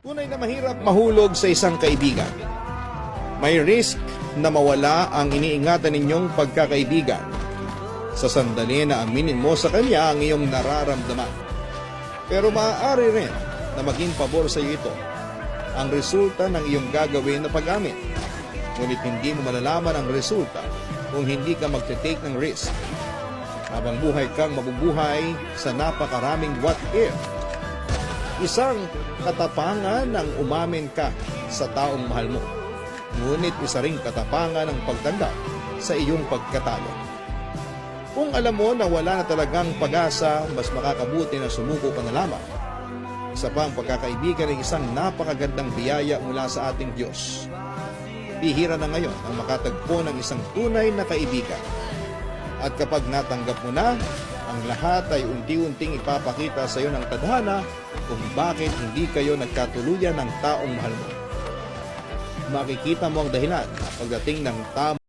Tunay na mahirap mahulog sa isang kaibigan. May risk na mawala ang iniingatan ninyong pagkakaibigan sa sandali na aminin mo sa kanya ang iyong nararamdaman. Pero maaari rin na maging pabor sa iyo ito ang resulta ng iyong gagawin na pag-amin. Ngunit hindi mo malalaman ang resulta kung hindi ka magte-take ng risk. Habang buhay kang mabubuhay sa napakaraming what if. Isang katapangan ng umamin ka sa taong mahal mo. Ngunit isa ring katapangan ng pagtanggap sa iyong pagkatalo. Kung alam mo na wala na talagang pag-asa, mas makakabuti na sumuko ka na lamang. Isa pa ang pagkakaibigan ay isang napakagandang biyaya mula sa ating Diyos. Bihira na ngayon ang makatagpo ng isang tunay na kaibigan. At kapag natanggap mo na, ang lahat ay unti-unting ipapakita sa iyo ng tadhana kung bakit hindi kayo nagkatuluyan ng taong mahal mo. Makikita mo ang dahilan pagdating ng tamang